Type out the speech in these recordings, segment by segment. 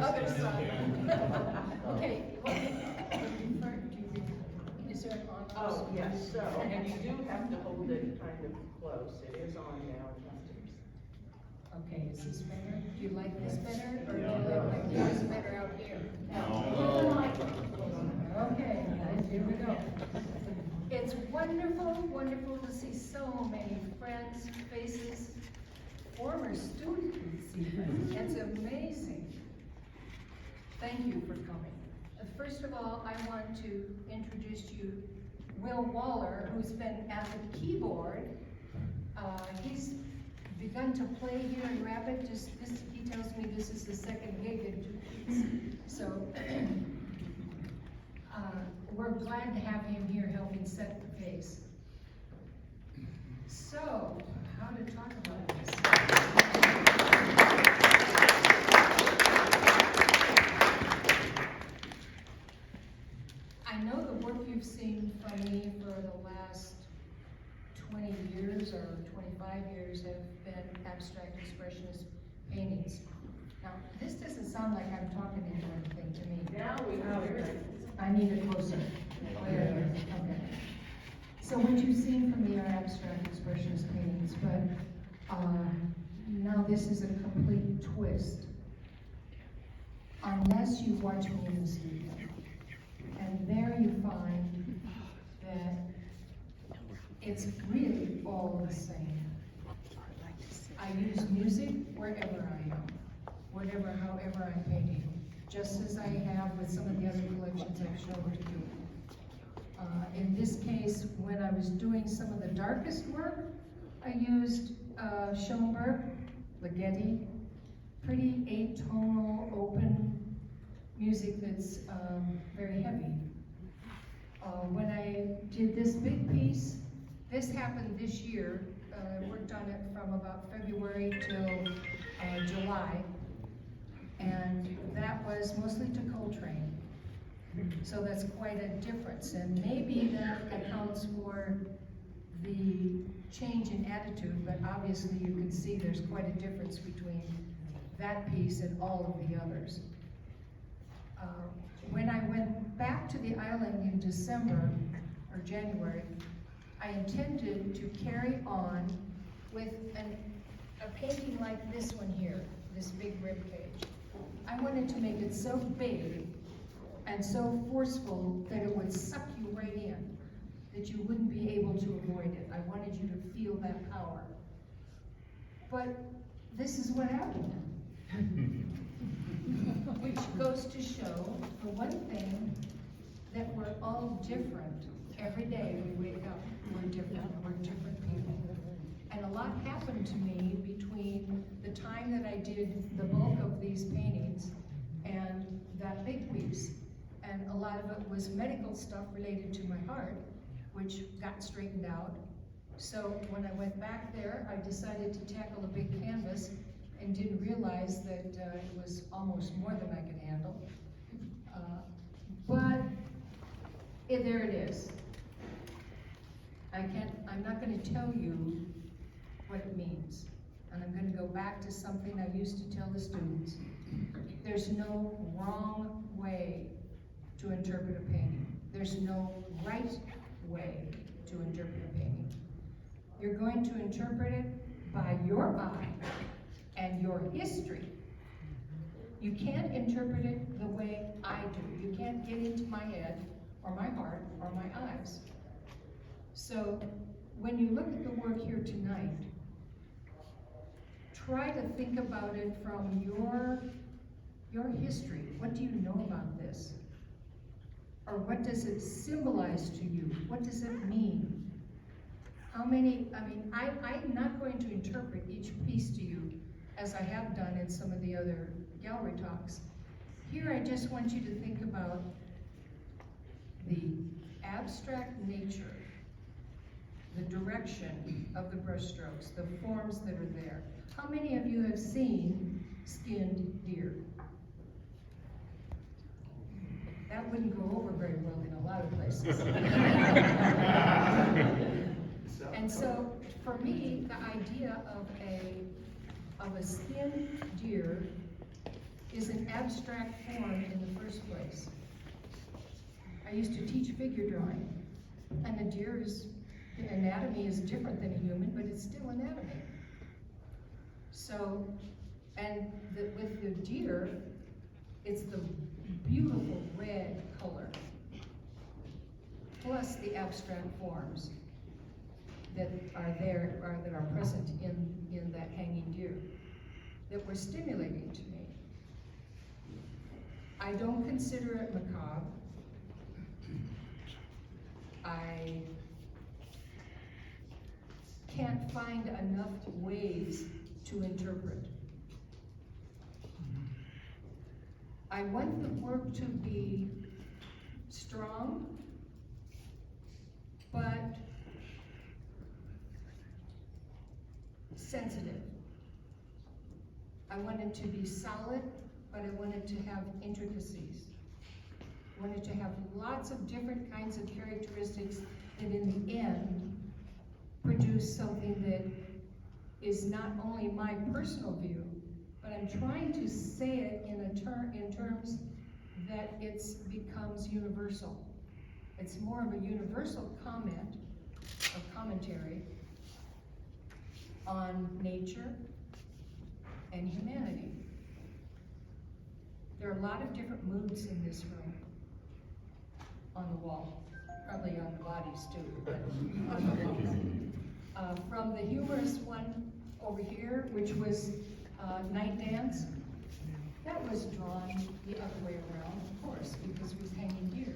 other side. Okay, is there an on? Oh, yes, so, and you do have to hold it kind of close. It is on now. Okay, is this better? Do you like this better, or do you like this better out here? Okay, guys, here we go. It's wonderful, wonderful to see so many friends, faces, former students even. It's amazing. Thank you for coming. First of all, I want to introduce to you Will Waller, who's been at the keyboard. He's begun to play here in RaVae. He tells me this is the second gig in 2 weeks. So we're glad to have him here helping set the pace. So, how to talk about this? I know the work you've seen from me for the last 20 years or 25 years have been abstract expressionist paintings. Now, this doesn't sound like I'm talking into anything to me. Now we know. I need it closer. Okay. So what you've seen from me are abstract expressionist paintings, but now this is a complete twist. Unless you watch me in the studio. And there you find that it's really all the same. I use music wherever I am, however I'm painting, just as I have with some of the other collections I've shown to you. In this case, when I was doing some of the darkest work, I used Schoenberg, Ligeti, pretty atonal, open music that's very heavy. When I did this big piece, this happened this year. I worked on it from about February till July, and that was mostly to Coltrane. So that's quite a difference, and maybe that accounts for the change in attitude, but obviously you can see there's quite a difference between that piece and all of the others. When I went back to the island in December or January, I intended to carry on with a painting like this one here, this big rib cage. I wanted to make it so big and so forceful that it would suck you right in, that you wouldn't be able to avoid it. I wanted you to feel that power. But this is what happened. Which goes to show, for one thing, that we're all different. Every day we wake up, we're different people. And a lot happened to me between the time that I did the bulk of these paintings and that big piece. And a lot of it was medical stuff related to my heart, which got straightened out. So when I went back there, I decided to tackle a big canvas and didn't realize that it was almost more than I could handle. But there it is. I'm not going to tell you what it means. And I'm going to go back to something I used to tell the students. There's no wrong way to interpret a painting. There's no right way to interpret a painting. You're going to interpret it by your eye and your history. You can't interpret it the way I do. You can't get into my head or my heart or my eyes. So when you look at the work here tonight, try to think about it from your history. What do you know about this? Or what does it symbolize to you? What does it mean? I'm not going to interpret each piece to you as I have done in some of the other gallery talks. Here I just want you to think about the abstract nature, the direction of the brushstrokes, the forms that are there. How many of you have seen skinned deer? That wouldn't go over very well in a lot of places. And so, for me, the idea of a skinned deer is an abstract form in the first place. I used to teach figure drawing, and the deer's anatomy is different than a human, but it's still anatomy. So, and with the deer, it's the beautiful red color, plus the abstract forms that are there, or that are present in that hanging deer, that were stimulating to me. I don't consider it macabre. I can't find enough ways to interpret. I want the work to be strong, but sensitive. I want it to be solid, but I want it to have intricacies. I want it to have lots of different kinds of characteristics that in the end produce something that is not only my personal view, but I'm trying to say it in terms that it becomes universal. It's more of a universal comment or commentary on nature and humanity. There are a lot of different moods in this room, on the wall, probably on the bodies too, but on the wall. From the humorous one over here, which was Night Dance, that was drawn the other way around, of course, because it was hanging deer.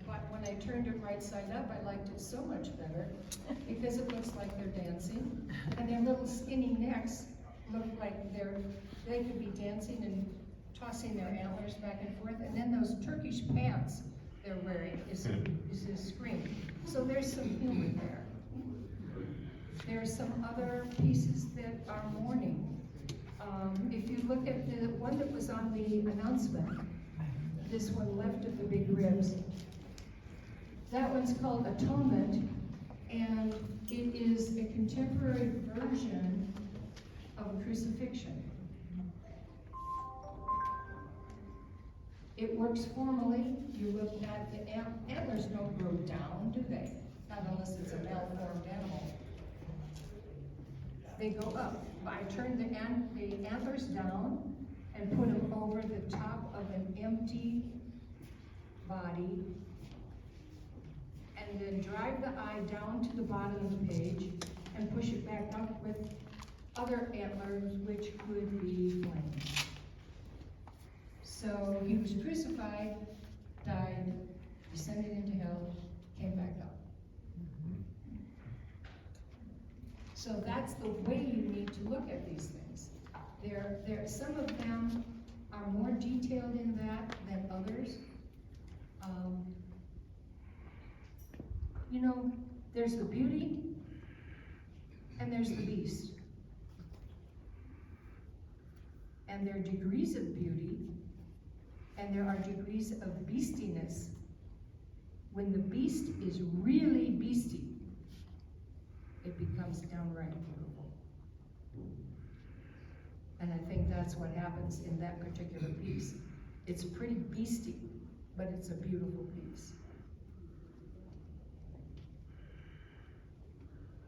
But when I turned it right side up, I liked it so much better, because it looks like they're dancing, and their little skinny necks look like they could be dancing and tossing their antlers back and forth, and then those Turkish pants they're wearing is a scream. So there's some humor there. There's some other pieces that are mourning. If you look at the one that was on the announcement, this one left of the big ribs, that one's called Atonement, and it is a contemporary version of a crucifixion. It works formally. You look at the antlers don't grow down, do they? Not unless it's a malformed animal. They go up. I turned the antlers down and put them over the top of an empty body, and then drive the eye down to the bottom of the page and push it back up with other antlers, which could be flames. So he was crucified, died, descended into hell, came back up. So that's the way you need to look at these things. Some of them are more detailed in that than others. There's the beauty and there's the beast. And there are degrees of beauty and there are degrees of beastiness. When the beast is really beastie, it becomes downright beautiful. And I think that's what happens in that particular piece. It's pretty beastie, but it's a beautiful piece.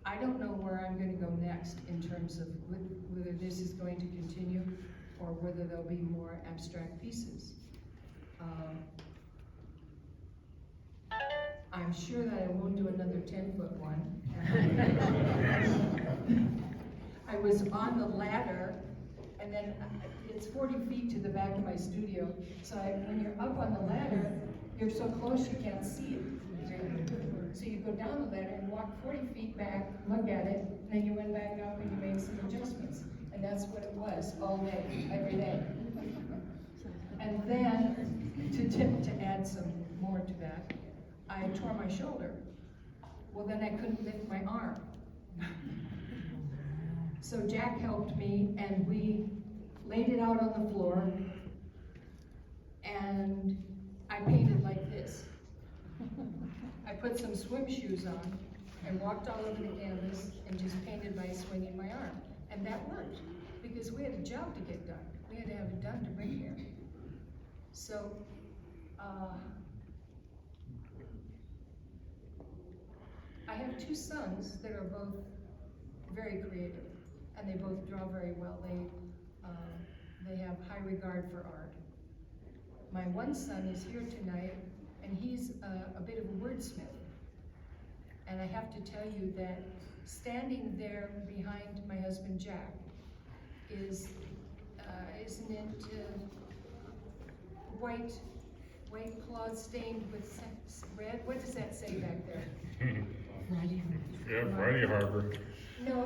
I don't know where I'm going to go next in terms of whether this is going to continue or whether there'll be more abstract pieces. I'm sure that I won't do another 10-foot one. I was on the ladder, and then it's 40 feet to the back of my studio, so when you're up on the ladder, you're so close you can't see it. So you go down the ladder and walk 40 feet back, look at it, and then you went back up and you made some adjustments. And that's what it was all day, every day. And then, to add some more to that, I tore my shoulder. Well, then I couldn't lift my arm. So Jack helped me, and we laid it out on the floor, and I painted like this. I put some swim shoes on and walked all over the canvas and just painted by swinging my arm. And that worked, because we had a job to get done. We had to have it done to So, I have two sons that are both very creative, and they both draw very well. They have high regard for art. My one son is here tonight, and he's a bit of a wordsmith. And I have to tell you that standing there behind my husband Jack is, isn't it white cloth stained with red? What does that say back there? Yeah, Friday Harbor. No.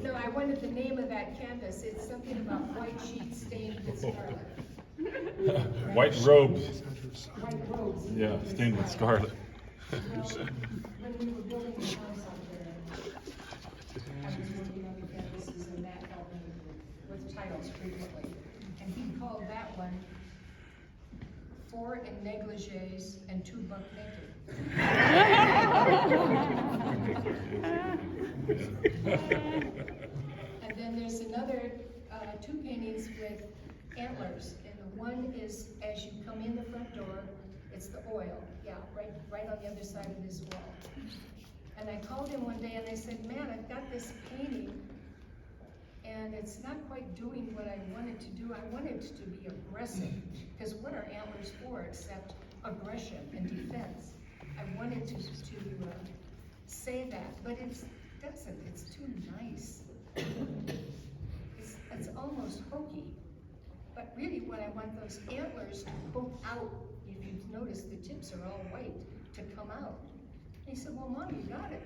No, I wanted the name of that canvas. It's something about white sheets stained with scarlet. White robes. White robes. Yeah, stained with scarlet. Well, when we were building the house out there, I was working on the canvases, and that helped me with titles frequently. And he called that one 4 in negligees and 2 buck naked. And then there's another 2 paintings with antlers, and the one is as you come in the front door, it's the oil, yeah, right on the other side of this wall. And I called him one day and I said, man, I've got this painting, and it's not quite doing what I wanted to do. I wanted it to be aggressive, because what are antlers for except aggression and defense? I wanted to say that, but it doesn't. It's too nice. It's almost hokey. But really what I want those antlers to poke out, if you've noticed the tips are all white, to come out. And he said, well, Mom, you got it.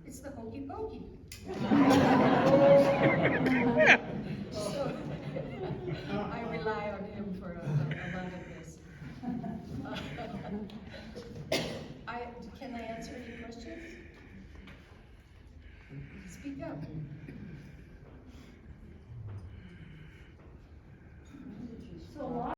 It's the hokey pokey. So I rely on him for a lot of this. Can I answer any questions? Speak up.